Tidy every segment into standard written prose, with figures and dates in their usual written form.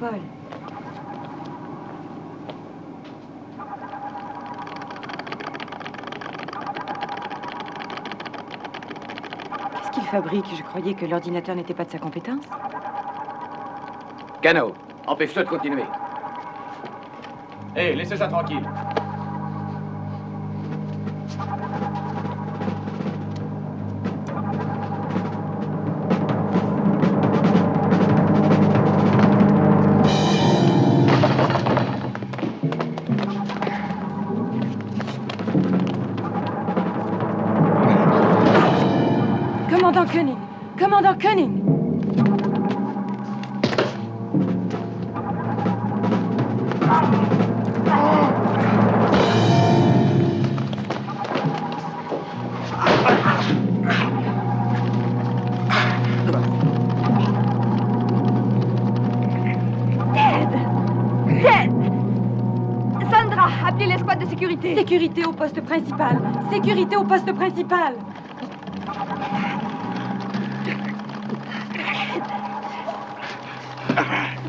Paul. Qu'est-ce qu'il fabrique? Je croyais que l'ordinateur n'était pas de sa compétence. Cano, empêche-le de continuer. Hé, laissez ça tranquille. Commandant Koenig! Commandant Koenig! Sandra, appelez l'escouade de sécurité. Sécurité au poste principal! Sécurité au poste principal!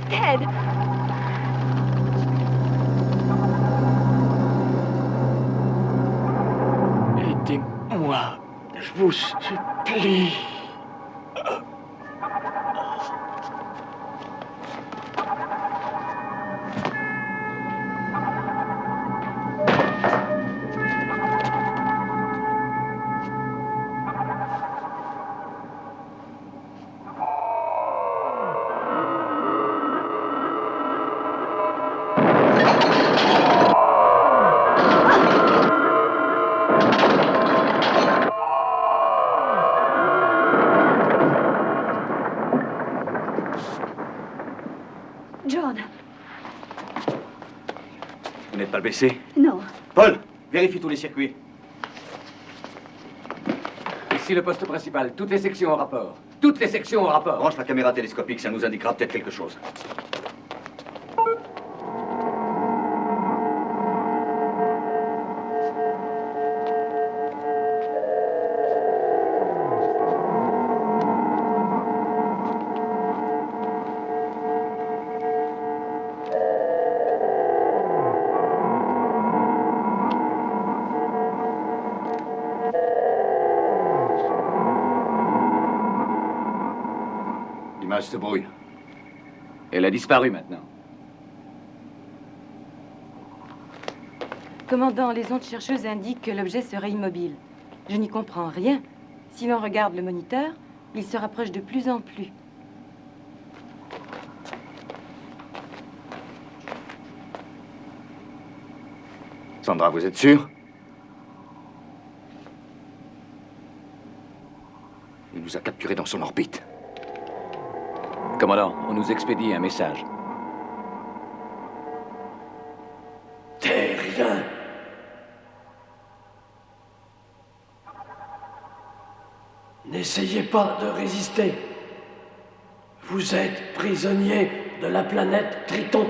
Ted! Aidez-moi, je vous supplie. John. Vous n'êtes pas blessé? Non. Paul, vérifie tous les circuits. Ici le poste principal. Toutes les sections en rapport. Toutes les sections en rapport. Branche la caméra télescopique, ça nous indiquera peut-être quelque chose. L'image se brouille. Elle a disparu maintenant. Commandant, les ondes chercheuses indiquent que l'objet serait immobile. Je n'y comprends rien. Si l'on regarde le moniteur, il se rapproche de plus en plus. Sandra, vous êtes sûre? Il nous a capturés dans son orbite. Commandant, on nous expédie un message. Terrien. N'essayez pas de résister. Vous êtes prisonnier de la planète Triton.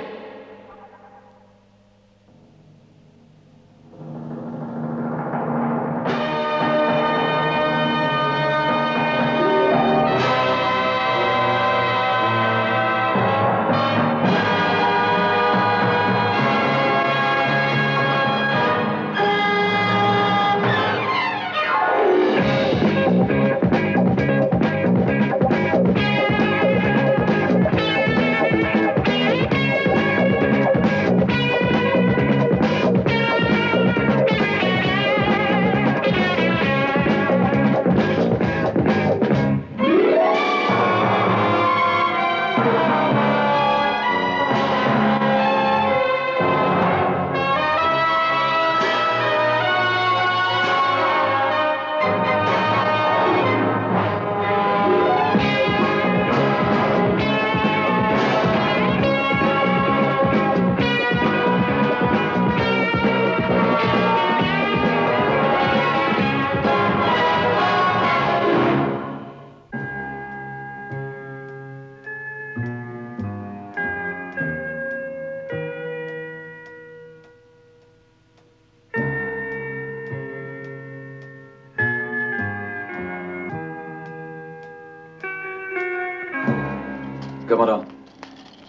Commandant,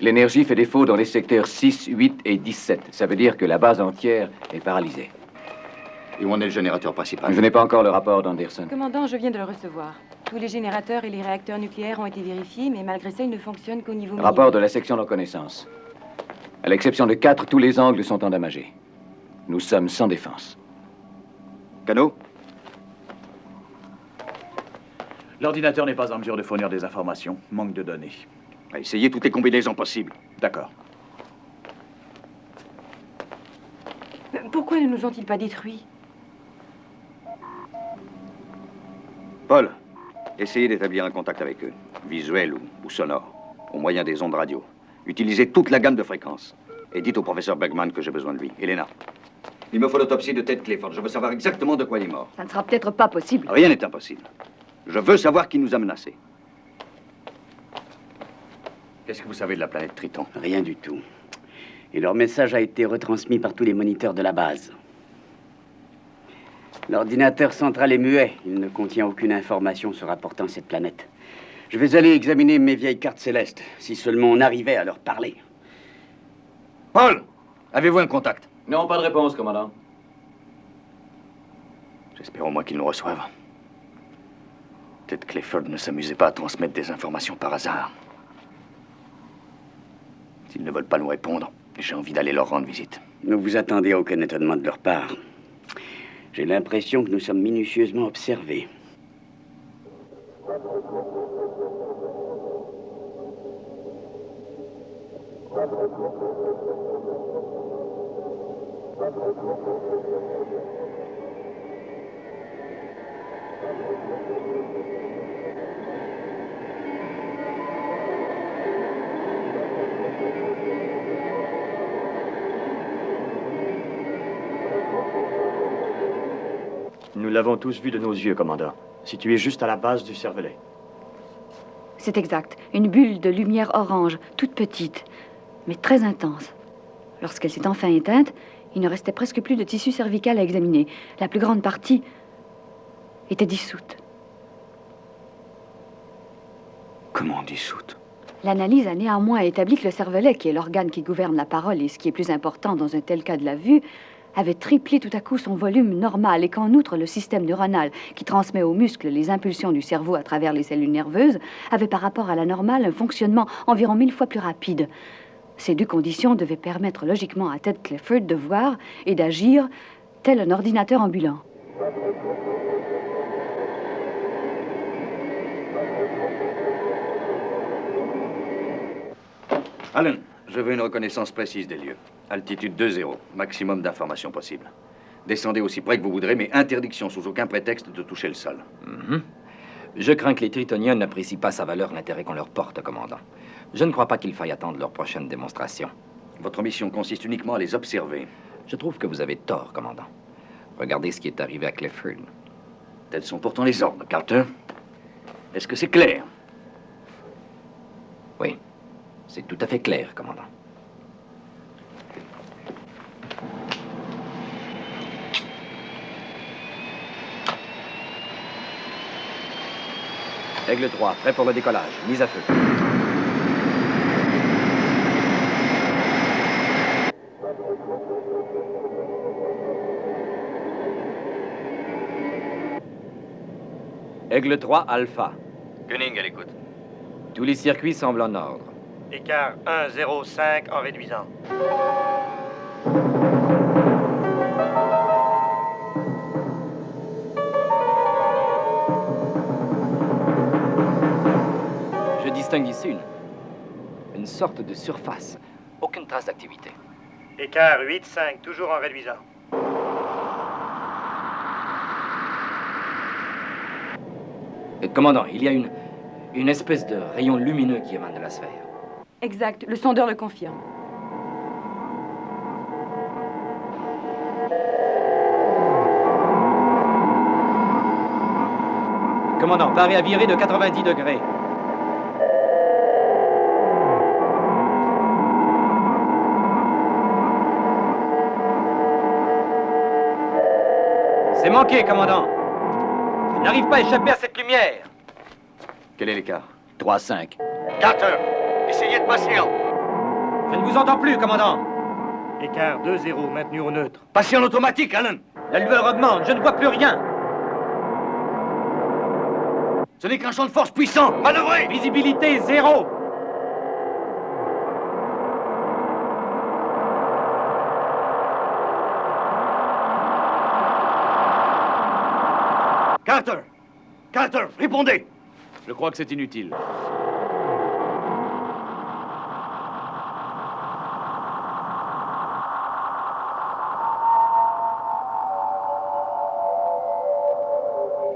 l'énergie fait défaut dans les secteurs 6, 8 et 17. Ça veut dire que la base entière est paralysée. Et où en est le générateur principal? Je n'ai pas encore le rapport d'Anderson. Commandant, je viens de le recevoir. Tous les générateurs et les réacteurs nucléaires ont été vérifiés, mais malgré ça, ils ne fonctionnent qu'au niveau minimum. Rapport de la section de reconnaissance. À l'exception de 4, tous les angles sont endommagés. Nous sommes sans défense. Cano? L'ordinateur n'est pas en mesure de fournir des informations. Manque de données. Essayez toutes les combinaisons possibles. D'accord. Pourquoi ne nous ont-ils pas détruits? Paul, essayez d'établir un contact avec eux, visuel ou sonore, au moyen des ondes radio. Utilisez toute la gamme de fréquences. Et dites au professeur Bergman que j'ai besoin de lui. Elena, il me faut l'autopsie de Ted Clifford. Je veux savoir exactement de quoi il est mort. Ça ne sera peut-être pas possible. Rien n'est impossible. Je veux savoir qui nous a menacés. Qu'est-ce que vous savez de la planète Triton? Rien du tout. Et leur message a été retransmis par tous les moniteurs de la base. L'ordinateur central est muet. Il ne contient aucune information se rapportant à cette planète. Je vais aller examiner mes vieilles cartes célestes, si seulement on arrivait à leur parler. Paul, avez-vous un contact? Non, pas de réponse, commandant. J'espère au moins qu'ils nous reçoivent. Ted Clifford ne s'amusait pas à transmettre des informations par hasard. S'ils ne veulent pas nous répondre, j'ai envie d'aller leur rendre visite. Ne vous attendez à aucun étonnement de leur part. J'ai l'impression que nous sommes minutieusement observés. Nous l'avons tous vu de nos yeux, commandant. Situé juste à la base du cervelet. C'est exact. Une bulle de lumière orange, toute petite, mais très intense. Lorsqu'elle s'est enfin éteinte, il ne restait presque plus de tissu cervical à examiner. La plus grande partie était dissoute. Comment dissoute? L'analyse a néanmoins établi que le cervelet, qui est l'organe qui gouverne la parole et ce qui est plus important dans un tel cas de la vue, avait triplé tout à coup son volume normal et qu'en outre, le système neuronal qui transmet aux muscles les impulsions du cerveau à travers les cellules nerveuses avait par rapport à la normale un fonctionnement environ 1000 fois plus rapide. Ces deux conditions devaient permettre logiquement à Ted Clifford de voir et d'agir tel un ordinateur ambulant. Allen, je veux une reconnaissance précise des lieux. Altitude 2-0, maximum d'informations possibles. Descendez aussi près que vous voudrez, mais interdiction sous aucun prétexte de toucher le sol. Je crains que les Tritoniens n'apprécient pas sa valeur l'intérêt qu'on leur porte, commandant. Je ne crois pas qu'il faille attendre leur prochaine démonstration. Votre mission consiste uniquement à les observer. Je trouve que vous avez tort, commandant. Regardez ce qui est arrivé à Clifford. Tels sont pourtant les ordres, Carter. Est-ce que c'est clair? Oui, c'est tout à fait clair, commandant. Aigle 3, prêt pour le décollage. Mise à feu. Aigle 3, Alpha. Gunning à l'écoute. Tous les circuits semblent en ordre. Écart 1,05 en réduisant. Je distingue ici une sorte de surface. Aucune trace d'activité. Écart 8,5, toujours en réduisant. Commandant, il y a une espèce de rayon lumineux qui émane de la sphère. Exact, le sondeur le confirme. Commandant, paré à virer de 90 degrés. C'est manqué, commandant. Je n'arrive pas à échapper à cette lumière. Quel est l'écart? 3-5. Carter, Essayez de passer en... Je ne vous entends plus, commandant. Écart 2-0, maintenu au neutre. Passez en automatique, Allen. La lueur augmente, je ne vois plus rien. Ce n'est qu'un champ de force puissant. Manœuvrez! Visibilité 0. Carter! Carter, répondez! Je crois que c'est inutile.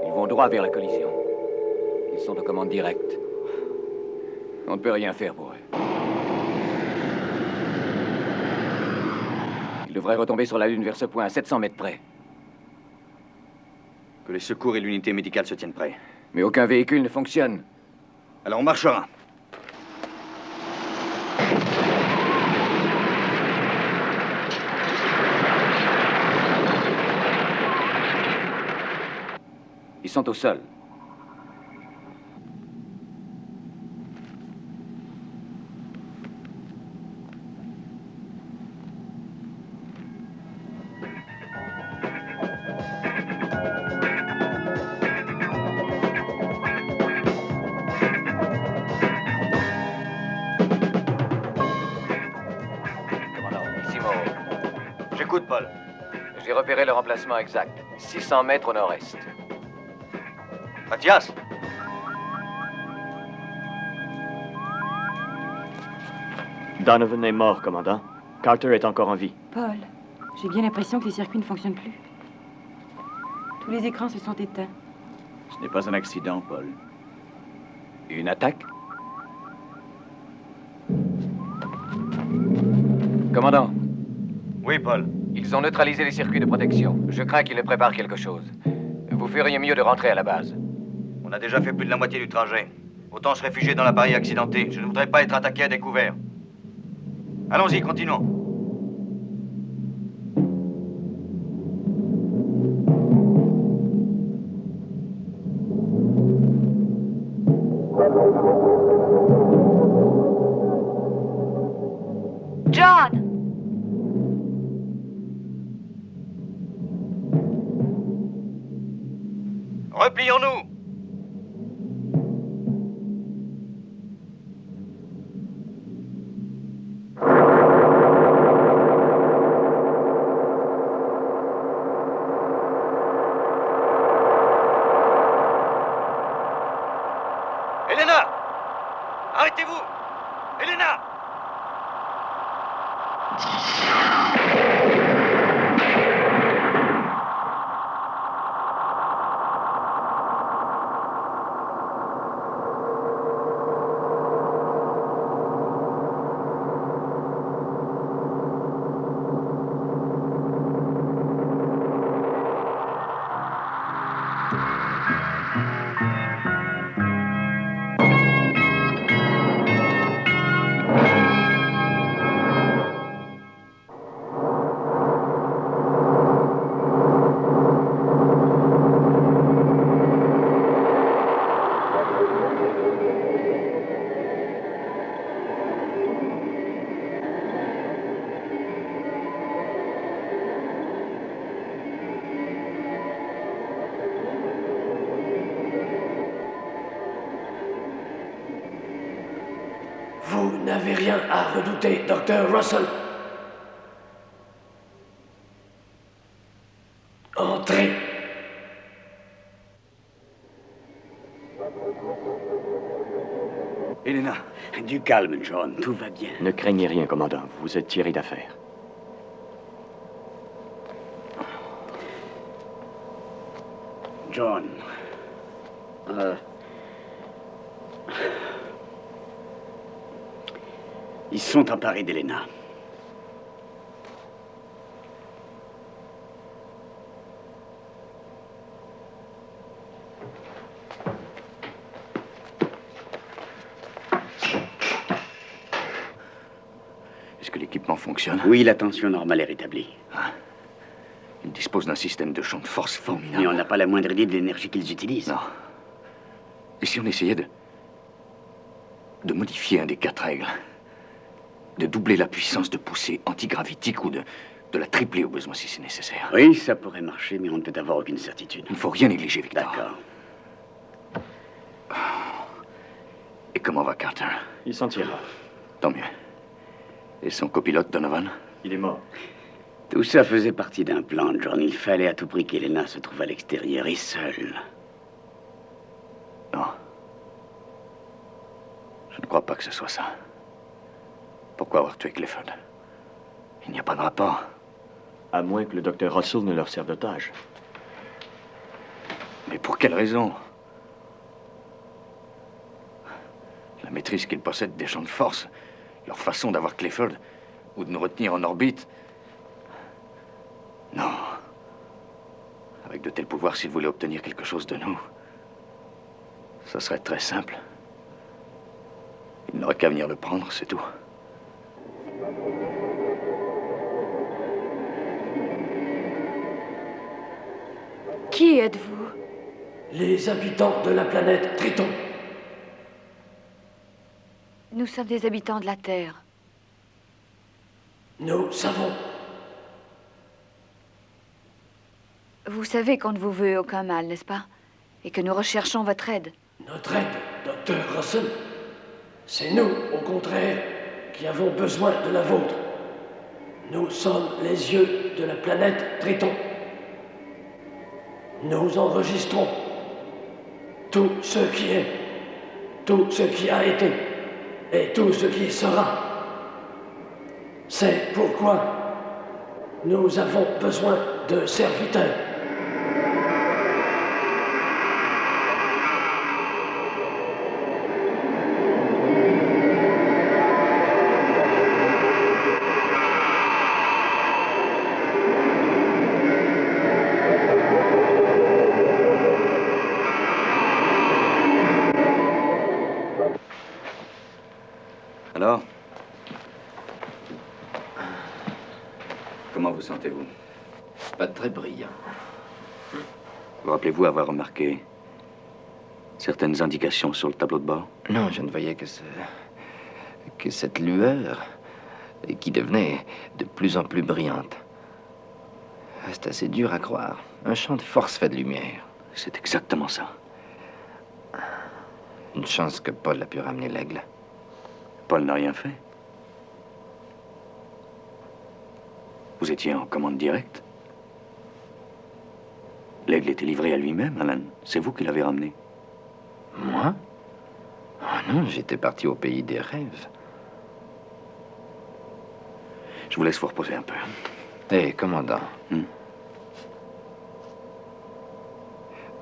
Ils vont droit vers la collision. Ils sont aux commandes directes. On ne peut rien faire pour eux. Ils devraient retomber sur la Lune vers ce point, à 700 mètres près. Que les secours et l'unité médicale se tiennent prêts. Mais aucun véhicule ne fonctionne. Alors on marchera. Ils sont au sol. Commandant, ici Moreau. J'écoute, Paul. J'ai repéré leur emplacement exact. 600 mètres au nord-est. Mathias! Donovan est mort, commandant. Carter est encore en vie. Paul, j'ai bien l'impression que les circuits ne fonctionnent plus. Tous les écrans se sont éteints. Ce n'est pas un accident, Paul. Une attaque? Commandant, Oui, Paul. ils ont neutralisé les circuits de protection. Je crains qu'ils ne préparent quelque chose. Vous feriez mieux de rentrer à la base. On a déjà fait plus de la moitié du trajet. Autant se réfugier dans l'appareil accidenté. Je ne voudrais pas être attaqué à découvert. Allons-y, continuons. John! Replions-nous! Elena! Arrêtez-vous! Elena! Vous n'avez rien à redouter, Dr. Russell. Entrez. Elena. Du calme, John, tout va bien. Ne craignez rien, commandant. Vous êtes tiré d'affaire. John. Ils se sont emparés d'Elena. Est-ce que l'équipement fonctionne? Oui, la tension normale est rétablie. Ils disposent d'un système de champ de force formidable. Mais on n'a pas la moindre idée de l'énergie qu'ils utilisent. Non. Et si on essayait de... de modifier un des 4 règles. De doubler la puissance de poussée antigravitique ou de la tripler au besoin si c'est nécessaire. Oui, ça pourrait marcher, mais on ne peut avoir aucune certitude. Il ne faut rien négliger, Victor. D'accord. Et comment va Carter? Il s'en tirera. Tant mieux. Et son copilote, Donovan? Il est mort. Tout ça faisait partie d'un plan, John. Il fallait à tout prix qu'Elena se trouve à l'extérieur et seule. Non. Je ne crois pas que ce soit ça. Pourquoi avoir tué Clifford? Il n'y a pas de rapport. À moins que le docteur Russell ne leur serve d'otage. Mais pour quelle raison? La maîtrise qu'ils possèdent des champs de force, leur façon d'avoir Clifford, ou de nous retenir en orbite. Non. Avec de tels pouvoirs, s'ils voulaient obtenir quelque chose de nous, ça serait très simple. Ils n'auraient qu'à venir le prendre, c'est tout. Qui êtes-vous? Les habitants de la planète Triton. Nous sommes des habitants de la Terre. Nous savons. Vous savez qu'on ne vous veut aucun mal, n'est-ce pas? Et que nous recherchons votre aide. Notre aide, Dr. Russell. C'est nous, au contraire, qui avons besoin de la vôtre. Nous sommes les yeux de la planète Triton. Nous enregistrons tout ce qui est, tout ce qui a été et tout ce qui sera. C'est pourquoi nous avons besoin de serviteurs. Alors? Comment vous sentez-vous? Pas très brillant. Vous rappelez-vous avoir remarqué certaines indications sur le tableau de bord? Non, je ne voyais que cette lueur qui devenait de plus en plus brillante. C'est assez dur à croire. Un champ de force fait de lumière. C'est exactement ça. Une chance que Paul a pu ramener l'aigle. Paul n'a rien fait. Vous étiez en commande directe. L'aigle était livré à lui-même, Alan. C'est vous qui l'avez ramené. Moi? Oh non, j'étais parti au pays des rêves. Je vous laisse vous reposer un peu. Hé, commandant.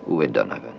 Où est Donovan?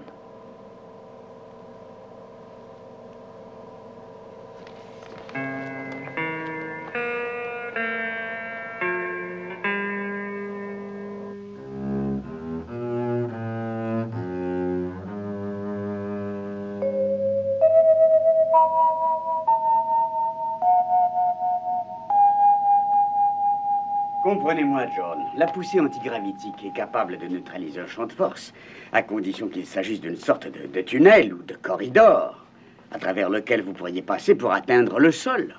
Comprenez-moi, John. La poussée antigravitique est capable de neutraliser un champ de force, à condition qu'il s'agisse d'une sorte de tunnel ou de corridor, à travers lequel vous pourriez passer pour atteindre le sol.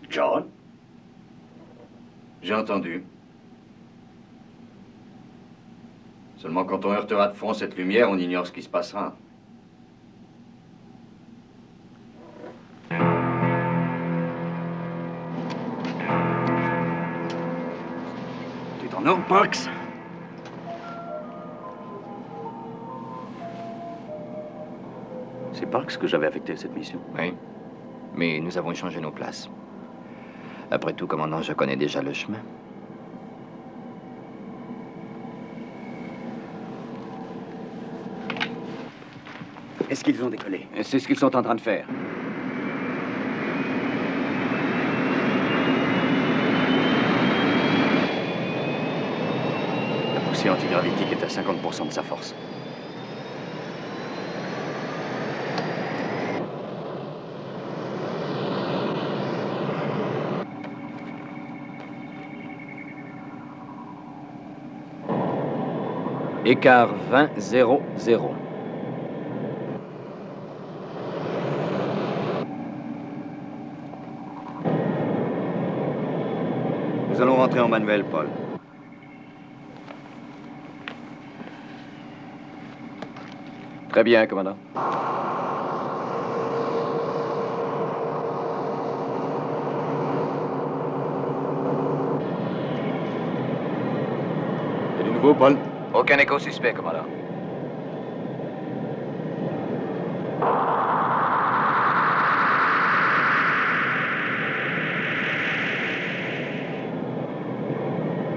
John? J'ai entendu. Seulement quand on heurtera de front cette lumière, on ignore ce qui se passera. Tu t'en ordre, Parks? C'est Parks que j'avais affecté à cette mission. Oui, mais nous avons échangé nos places. Après tout, commandant, je connais déjà le chemin. Est-ce qu'ils ont décollé? C'est ce qu'ils sont en train de faire. La poussée antigravitique est à 50% de sa force. Écart 20-0-0. Nous allons rentrer en manuel, Paul. Très bien, commandant. Et du nouveau, Paul? Aucun écho suspect, commandant.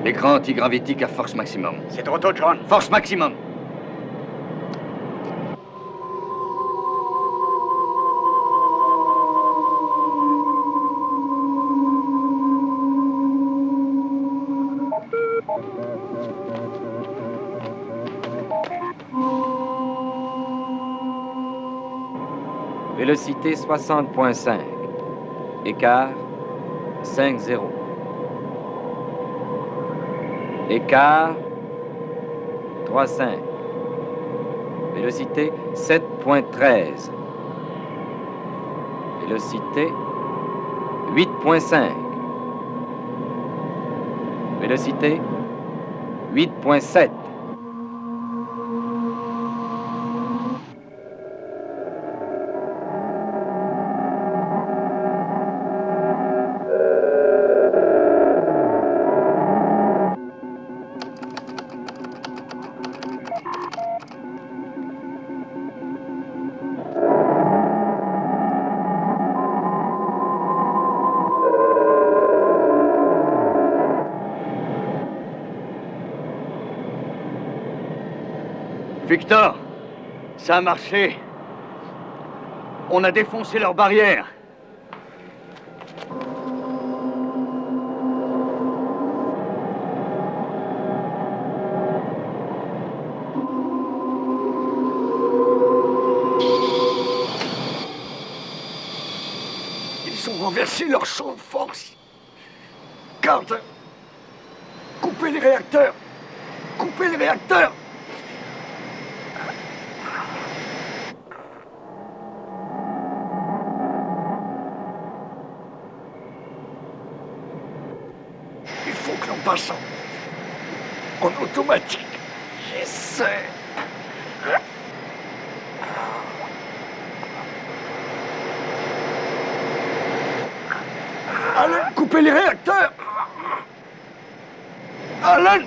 Écran antigravitique à force maximum. C'est trop tôt, John. Force maximum. Vélocité 60.5. Écart 5-0. Écart 3,5. Vélocité 7.13. Vélocité 8.5. Vélocité 8.7. Victor, ça a marché. On a défoncé leur barrière. Ils ont renversé leur champ de force. Garde. Coupez les réacteurs. Coupez les réacteurs. Il faut que l'on passe en automatique. J'essaie. Alan, coupez les réacteurs. Alan.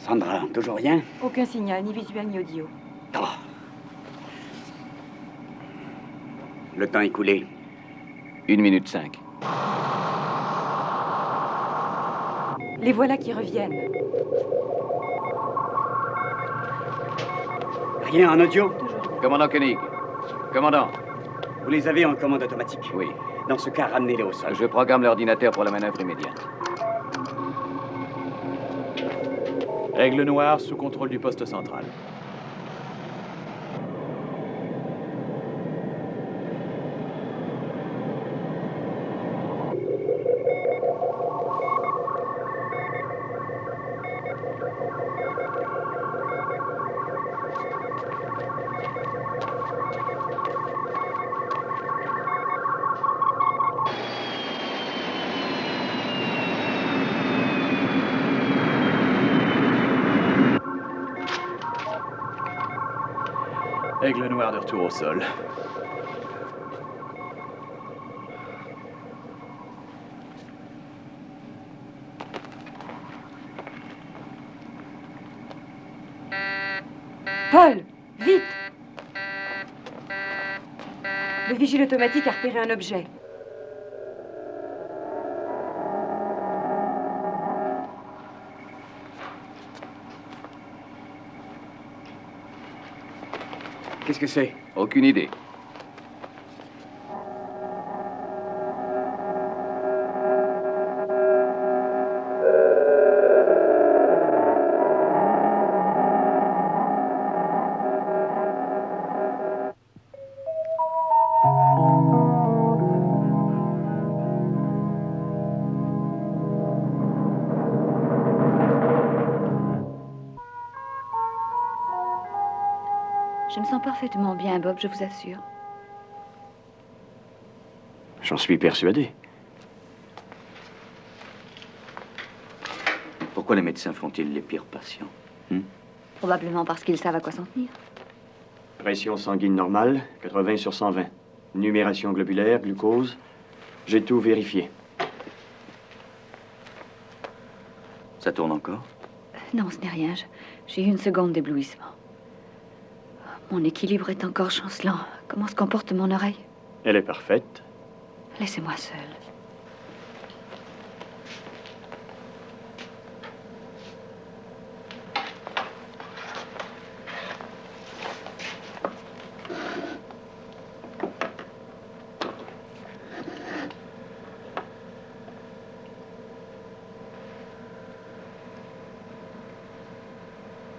Sandra, toujours rien? Aucun signal, ni visuel ni audio. Oh. Le temps écoulé. 1 minute 5. Les voilà qui reviennent. Rien en audio? Commandant Koenig. Commandant. Vous les avez en commande automatique? Oui. Dans ce cas, ramenez-les au sol. Je programme l'ordinateur pour la manœuvre immédiate. Aigle noir sous contrôle du poste central. Aigle noir de retour au sol. Paul, vite! Le vigile automatique a repéré un objet. Qu'est-ce que c'est? Aucune idée. Je me sens parfaitement bien, Bob, je vous assure. J'en suis persuadé. Pourquoi les médecins font-ils les pires patients? Probablement parce qu'ils savent à quoi s'en tenir. Pression sanguine normale, 80 sur 120. Numération globulaire, glucose. J'ai tout vérifié. Ça tourne encore? Non, ce n'est rien. J'ai eu une seconde d'éblouissement. Mon équilibre est encore chancelant. Comment se comporte mon oreille? Elle est parfaite. Laissez-moi seule.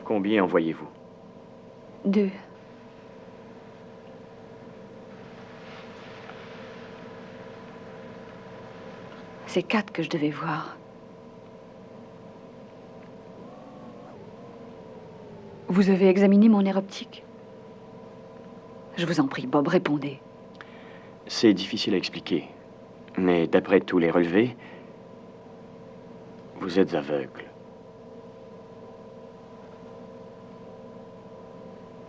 Combien envoyez-vous? 2. C'est 4 que je devais voir. Vous avez examiné mon nerf optique? Je vous en prie, Bob, répondez. C'est difficile à expliquer. Mais d'après tous les relevés, vous êtes aveugle.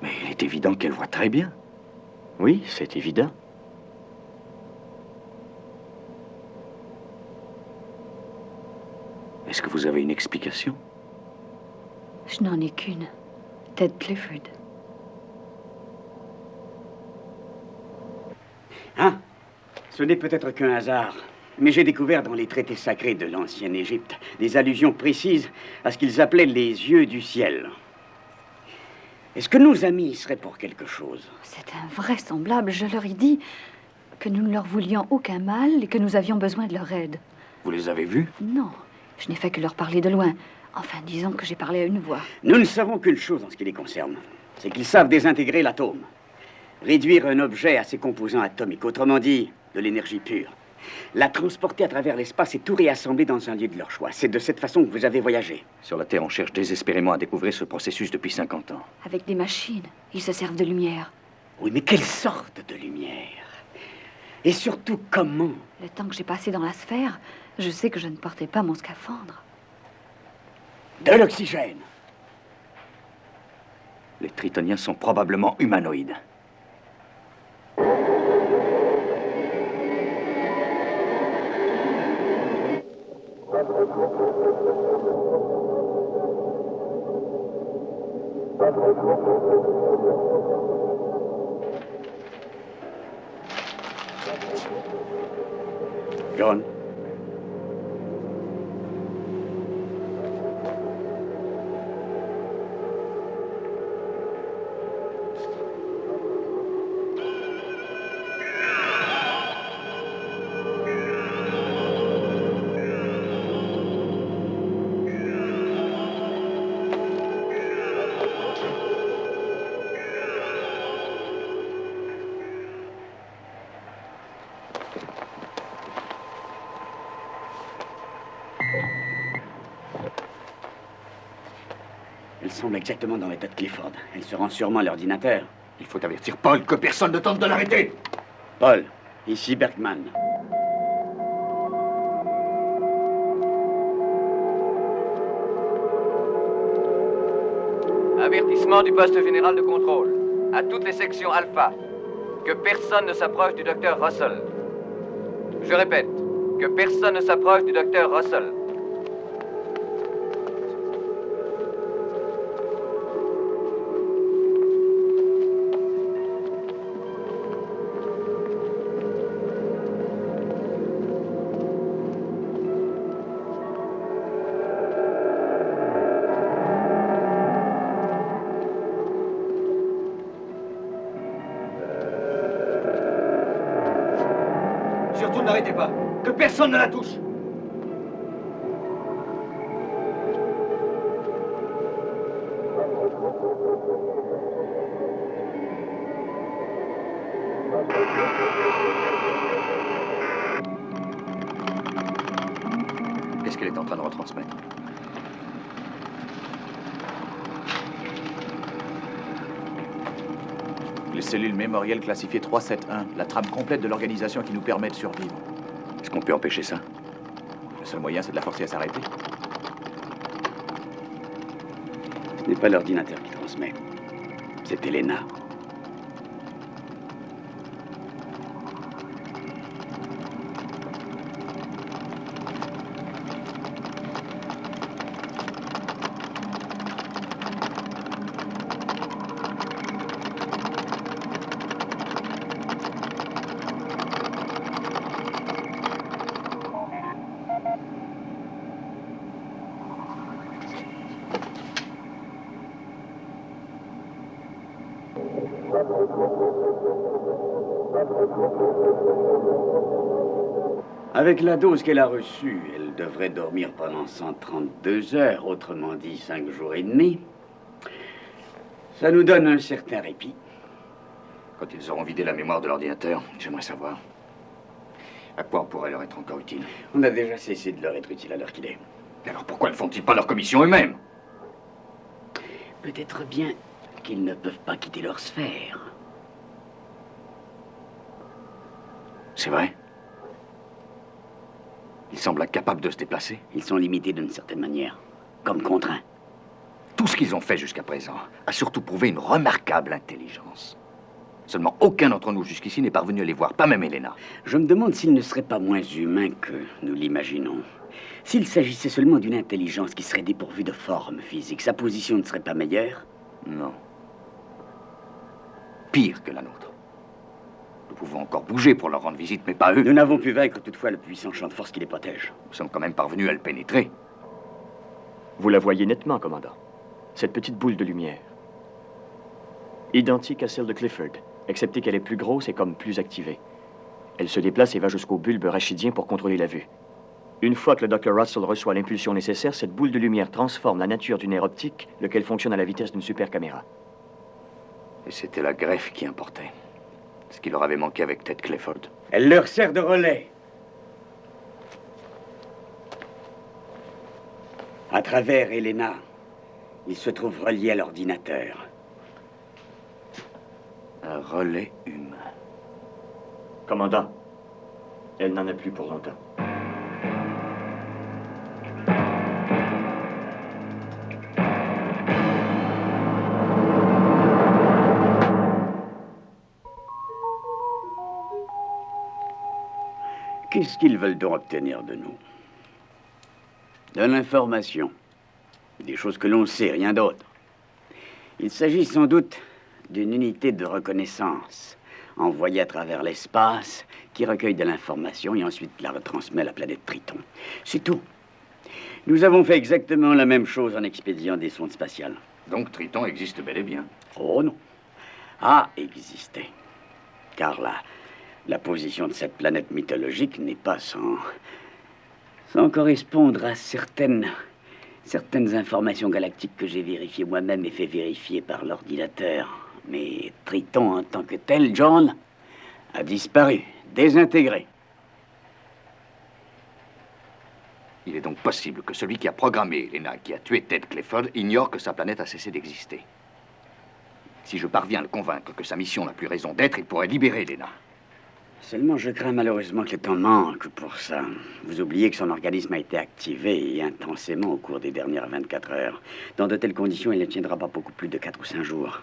Mais il est évident qu'elle voit très bien. Oui, c'est évident. Est-ce que vous avez une explication? Je n'en ai qu'une. Ted Clifford. Hein? Ce n'est peut-être qu'un hasard, mais j'ai découvert dans les traités sacrés de l'ancienne Égypte des allusions précises à ce qu'ils appelaient les yeux du ciel. Est-ce que nos amis y seraient pour quelque chose? C'est invraisemblable. Je leur ai dit que nous ne leur voulions aucun mal et que nous avions besoin de leur aide. Vous les avez vus? Non, je n'ai fait que leur parler de loin. Enfin, disons que j'ai parlé à une voix. Nous ne savons qu'une chose en ce qui les concerne. C'est qu'ils savent désintégrer l'atome. Réduire un objet à ses composants atomiques, autrement dit, de l'énergie pure. La transporter à travers l'espace et tout réassembler dans un lieu de leur choix. C'est de cette façon que vous avez voyagé. Sur la Terre, on cherche désespérément à découvrir ce processus depuis 50 ans. Avec des machines, ils se servent de lumière. Oui, mais quelle sorte de lumière? Et surtout, comment? Le temps que j'ai passé dans la sphère, je sais que je ne portais pas mon scaphandre. De l'oxygène. Les Tritoniens sont probablement humanoïdes. John. Elle semble exactement dans l'état de Clifford. Elle se rend sûrement à l'ordinateur. Il faut avertir Paul que personne ne tente de l'arrêter. Paul, ici Bergman. Avertissement du poste général de contrôle. À toutes les sections Alpha. Que personne ne s'approche du docteur Russell. Je répète, que personne ne s'approche du docteur Russell. Surtout n'arrêtez pas. Que personne ne la touche. Qu'est-ce qu'elle est en train de retransmettre? Les cellules mémorielles classifiées 371, la trame complète de l'organisation qui nous permet de survivre. Est-ce qu'on peut empêcher ça? Le seul moyen, c'est de la forcer à s'arrêter. Ce n'est pas l'ordinateur qui transmet. C'est Elena. Avec la dose qu'elle a reçue, elle devrait dormir pendant 132 heures, autrement dit 5 jours et demi. Ça nous donne un certain répit. Quand ils auront vidé la mémoire de l'ordinateur, j'aimerais savoir à quoi on pourrait leur être encore utile. On a déjà cessé de leur être utile à l'heure qu'il est. Et alors pourquoi ne font-ils pas leur commission eux-mêmes? Peut-être bien qu'ils ne peuvent pas quitter leur sphère. C'est vrai? Ils semblent incapables de se déplacer. Ils sont limités d'une certaine manière, comme contraints. Tout ce qu'ils ont fait jusqu'à présent a surtout prouvé une remarquable intelligence. Seulement aucun d'entre nous jusqu'ici n'est parvenu à les voir, pas même Elena. Je me demande s'ils ne seraient pas moins humains que nous l'imaginons. S'il s'agissait seulement d'une intelligence qui serait dépourvue de forme physique, sa position ne serait pas meilleure? Non. Pire que la nôtre. Nous pouvons encore bouger pour leur rendre visite, mais pas eux. Nous n'avons pu vaincre toutefois le puissant champ de force qui les protège. Nous sommes quand même parvenus à le pénétrer. Vous la voyez nettement, commandant. Cette petite boule de lumière. Identique à celle de Clifford, excepté qu'elle est plus grosse et comme plus activée. Elle se déplace et va jusqu'au bulbe rachidien pour contrôler la vue. Une fois que le Dr. Russell reçoit l'impulsion nécessaire, cette boule de lumière transforme la nature du nerf optique, lequel fonctionne à la vitesse d'une super caméra. Et c'était la greffe qui importait. Ce qui leur avait manqué avec Ted Clifford. Elle leur sert de relais. À travers Elena, ils se trouvent reliés à l'ordinateur. Un relais humain. Commandant, elle n'en a plus pour longtemps. Qu'est-ce qu'ils veulent donc obtenir de nous? De l'information. Des choses que l'on sait, rien d'autre. Il s'agit sans doute d'une unité de reconnaissance envoyée à travers l'espace qui recueille de l'information et ensuite la retransmet à la planète Triton. C'est tout. Nous avons fait exactement la même chose en expédiant des sondes spatiales. Donc Triton existe bel et bien. Oh non. A existé. Car la position de cette planète mythologique n'est pas sans correspondre à certaines informations galactiques que j'ai vérifiées moi-même et fait vérifier par l'ordinateur. Mais Triton en tant que tel, John, a disparu, désintégré. Il est donc possible que celui qui a programmé Elena, qui a tué Ted Clifford, ignore que sa planète a cessé d'exister. Si je parviens à le convaincre que sa mission n'a plus raison d'être, il pourrait libérer Elena. Seulement, je crains malheureusement que le temps manque pour ça. Vous oubliez que son organisme a été activé et intensément au cours des dernières 24 heures. Dans de telles conditions, il ne tiendra pas beaucoup plus de 4 ou 5 jours.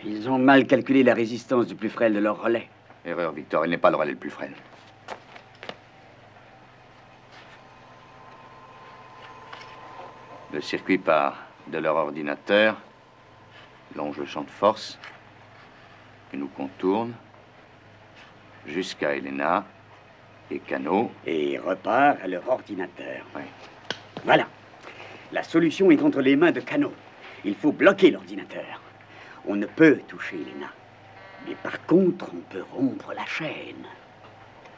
Ils ont mal calculé la résistance du plus frêle de leur relais. Erreur, Victor, il n'est pas le relais le plus frêle. Le circuit part de leur ordinateur, longe le champ de force, et nous contourne jusqu'à Elena et Cano. Et repart à leur ordinateur. Oui. Voilà. La solution est entre les mains de Cano. Il faut bloquer l'ordinateur. On ne peut toucher Elena. Mais par contre, on peut rompre la chaîne.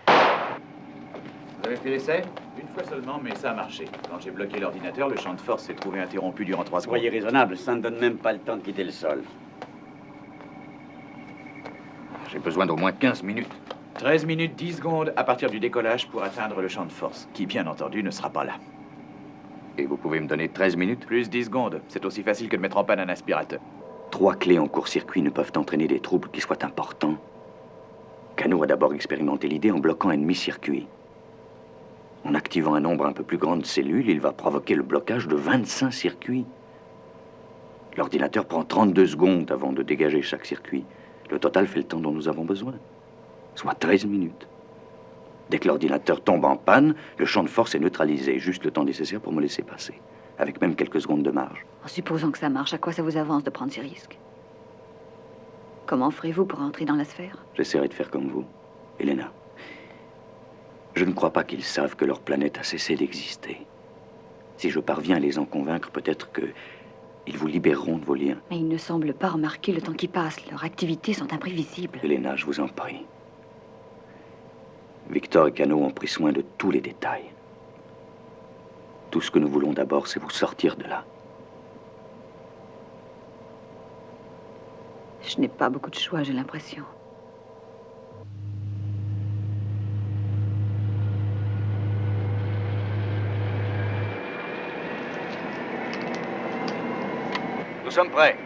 Vous avez fait l'essai? Une fois seulement, mais ça a marché. Quand j'ai bloqué l'ordinateur, le champ de force s'est trouvé interrompu durant 3 secondes. Soyez raisonnable, ça ne donne même pas le temps de quitter le sol. J'ai besoin d'au moins 15 minutes. 13 minutes 10 secondes à partir du décollage pour atteindre le champ de force, qui, bien entendu, ne sera pas là. Et vous pouvez me donner 13 minutes? Plus 10 secondes. C'est aussi facile que de mettre en panne un aspirateur. 3 clés en court-circuit ne peuvent entraîner des troubles qui soient importants, Cano a d'abord expérimenté l'idée en bloquant un demi-circuit. En activant un nombre un peu plus grand de cellules, il va provoquer le blocage de 25 circuits. L'ordinateur prend 32 secondes avant de dégager chaque circuit. Le total fait le temps dont nous avons besoin, soit 13 minutes. Dès que l'ordinateur tombe en panne, le champ de force est neutralisé, juste le temps nécessaire pour me laisser passer, avec même quelques secondes de marge. En supposant que ça marche, à quoi ça vous avance de prendre ces risques? Comment ferez-vous pour entrer dans la sphère? J'essaierai de faire comme vous, Elena. Je ne crois pas qu'ils savent que leur planète a cessé d'exister. Si je parviens à les en convaincre, peut-être que ils vous libéreront de vos liens. Mais ils ne semblent pas remarquer le temps qui passe. Leurs activités sont imprévisibles. Elena, je vous en prie. Victor et Cano ont pris soin de tous les détails. Tout ce que nous voulons d'abord, c'est vous sortir de là. Je n'ai pas beaucoup de choix, j'ai l'impression. Nous sommes prêts.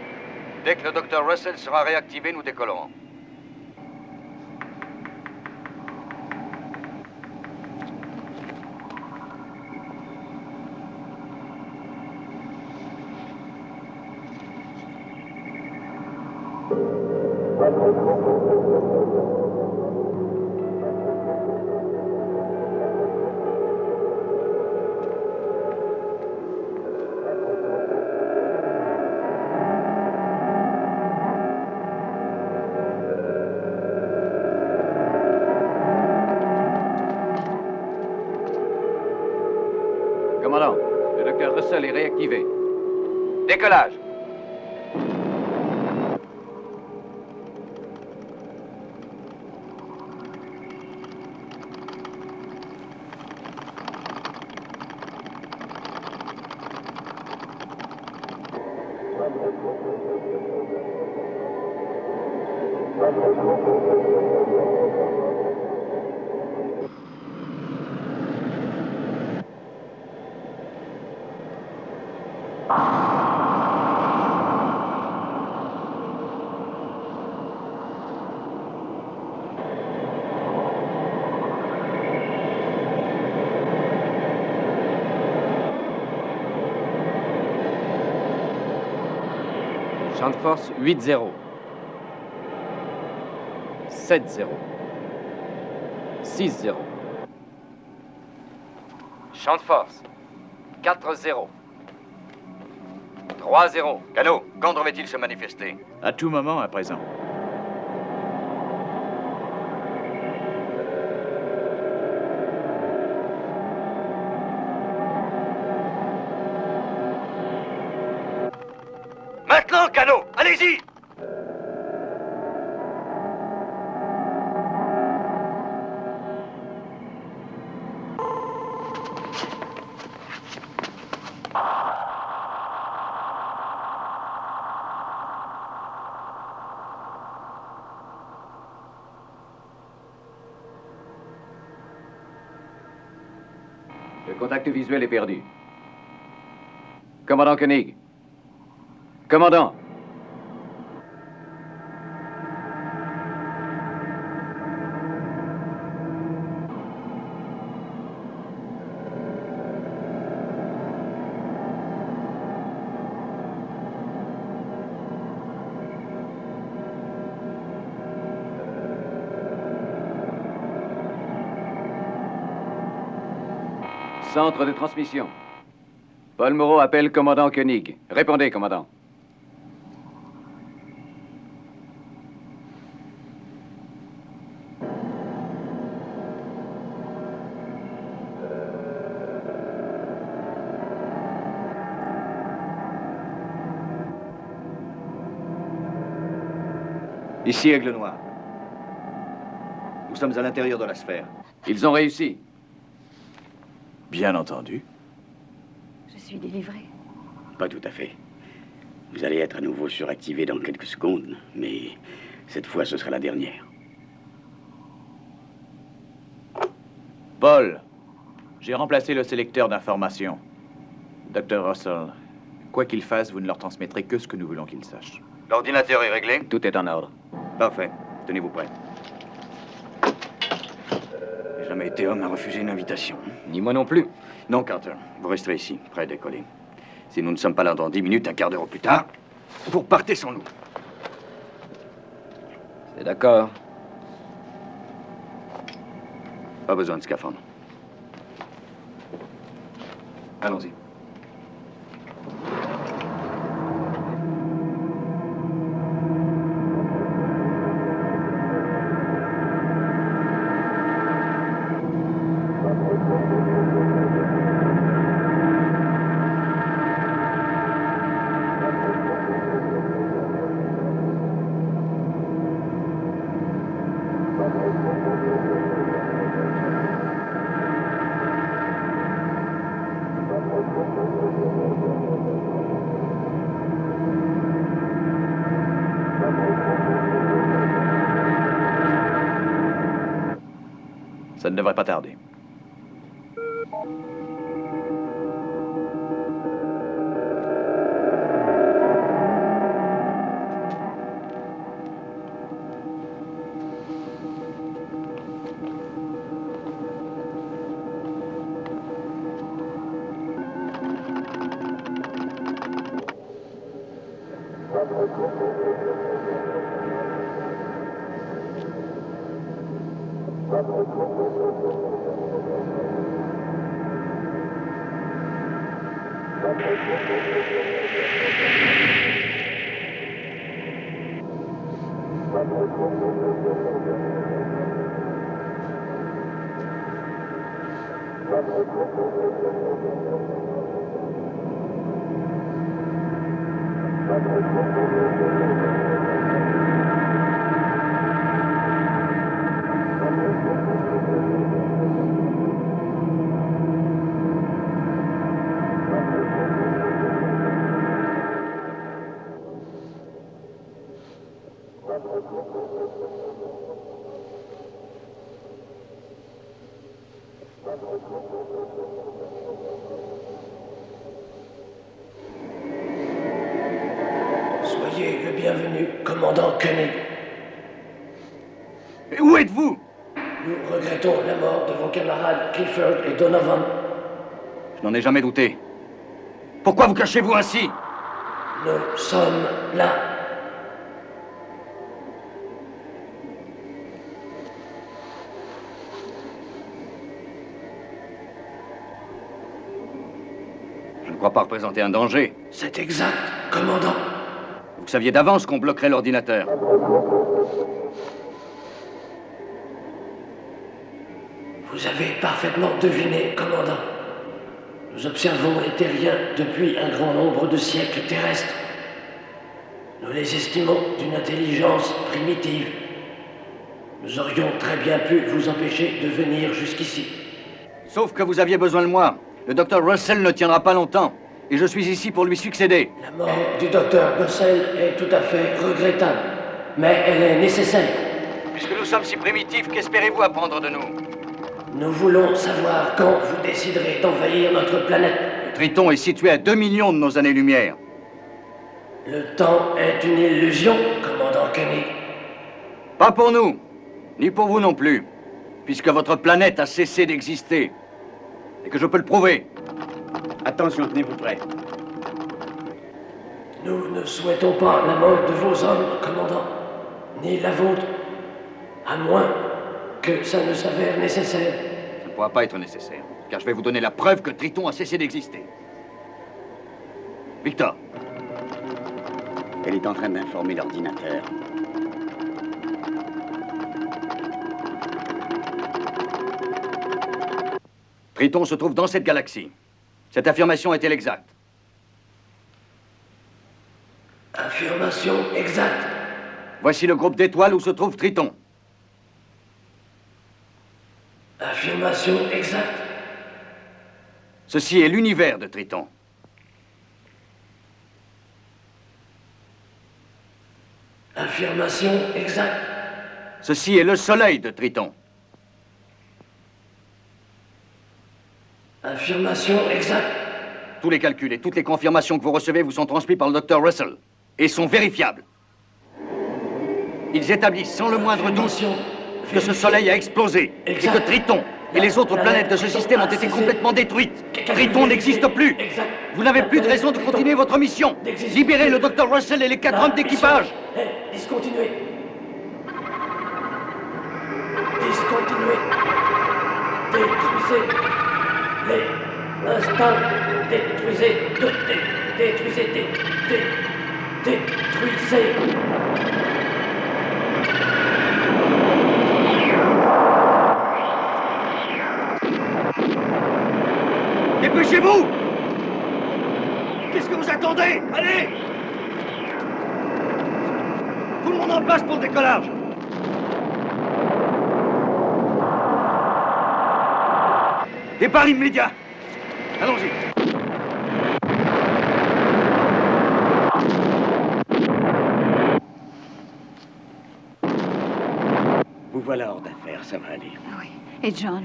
Dès que le docteur Russell sera réactivé, nous décollerons. Commandant, le docteur Russell est réactivé. Décollage. Champ de force 8-0. 7-0. 6-0. Champ de force 4-0. 3-0. Cano, quand devrait-il se manifester? À tout moment à présent. Maintenant, Cano, allez-y! Le contact visuel est perdu. Commandant Koenig. Commandant. Centre de transmission. Paul Moreau appelle commandant Koenig. Répondez, commandant. Ici, Aigle Noir. Nous sommes à l'intérieur de la sphère. Ils ont réussi. Bien entendu. Je suis délivré. Pas tout à fait. Vous allez être à nouveau suractivé dans quelques secondes, mais cette fois, ce sera la dernière. Paul, j'ai remplacé le sélecteur d'information. Dr. Russell, quoi qu'il fasse, vous ne leur transmettrez que ce que nous voulons qu'ils sachent. L'ordinateur est réglé? Tout est en ordre. Parfait. Tenez-vous prêts. J'ai jamais été homme à refuser une invitation. Ni moi non plus. Non, Carter. Vous resterez ici, prêt à décoller. Si nous ne sommes pas là dans 10 minutes, un quart d'heure au plus tard, vous repartez sans nous. C'est d'accord. Pas besoin de scaphandre. Allons-y. Ça ne devrait pas tarder. Soyez le bienvenu, commandant Koenig. Mais où êtes-vous? Nous regrettons la mort de vos camarades Clifford et Donovan. Je n'en ai jamais douté. Pourquoi vous cachez-vous ainsi? Nous sommes là. Je ne crois pas représenter un danger. C'est exact, commandant. Vous saviez d'avance qu'on bloquerait l'ordinateur. Vous avez parfaitement deviné, commandant. Nous observons les terriens depuis un grand nombre de siècles terrestres. Nous les estimons d'une intelligence primitive. Nous aurions très bien pu vous empêcher de venir jusqu'ici. Sauf que vous aviez besoin de moi. Le docteur Russell ne tiendra pas longtemps. Et je suis ici pour lui succéder. La mort du docteur Russell est tout à fait regrettable. Mais elle est nécessaire. Puisque nous sommes si primitifs, qu'espérez-vous apprendre de nous? Nous voulons savoir quand vous déciderez d'envahir notre planète. Le Triton est situé à 2 millions de nos années-lumière. Le temps est une illusion, commandant Koenig. Pas pour nous, ni pour vous non plus, puisque votre planète a cessé d'exister. Et que je peux le prouver. Attention, tenez-vous prêts. Nous ne souhaitons pas la mort de vos hommes, commandant, ni la vôtre, à moins que ça ne s'avère nécessaire. Ça ne pourra pas être nécessaire, car je vais vous donner la preuve que Triton a cessé d'exister. Victor. Elle est en train d'informer l'ordinateur. Triton se trouve dans cette galaxie. Cette affirmation est-elle exacte? Affirmation exacte. Voici le groupe d'étoiles où se trouve Triton. Affirmation exacte. Ceci est l'univers de Triton. Affirmation exacte. Ceci est le soleil de Triton. Affirmation exacte. Tous les calculs et toutes les confirmations que vous recevez vous sont transmis par le docteur Russell et sont vérifiables. Ils établissent sans le moindre doute que ce soleil a explosé et que Triton et les autres planètes de ce système ont été complètement détruites. Triton n'existe plus. Vous n'avez plus de raison de continuer votre mission. Libérez le Dr. Russell et les 4 hommes d'équipage. Discontinuez. Discontinuez. Détruisez les instincts. Détruisez. Détruisez. Détruisez. Dépêchez-vous! Qu'est-ce que vous attendez? Allez! Tout le monde en place pour le décollage! Départ immédiat! Allons-y! Vous voilà hors d'affaire, ça va aller. Ah oui. Et John?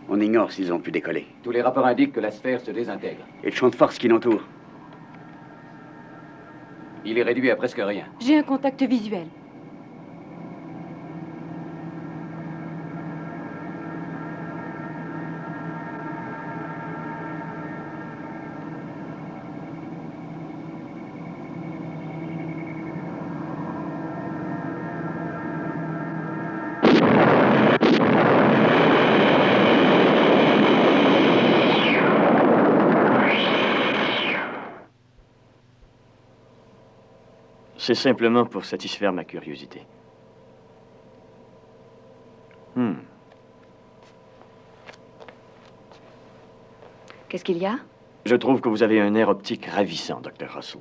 On ignore s'ils ont pu décoller. Tous les rapports indiquent que la sphère se désintègre. Et le champ de force qui l'entoure. Il est réduit à presque rien. J'ai un contact visuel. C'est simplement pour satisfaire ma curiosité. Qu'est-ce qu'il y a? Je trouve que vous avez un air optique ravissant, Dr. Russell.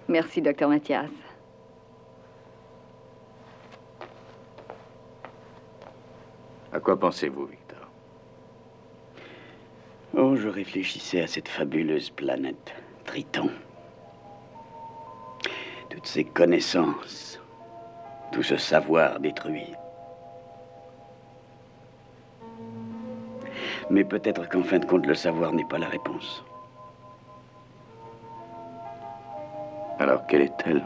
Merci, Dr. Mathias. À quoi pensez-vous, Victor? Oh, je réfléchissais à cette fabuleuse planète, Triton. Toutes ces connaissances, tout ce savoir détruit. Mais peut-être qu'en fin de compte, le savoir n'est pas la réponse. Alors, quelle est-elle?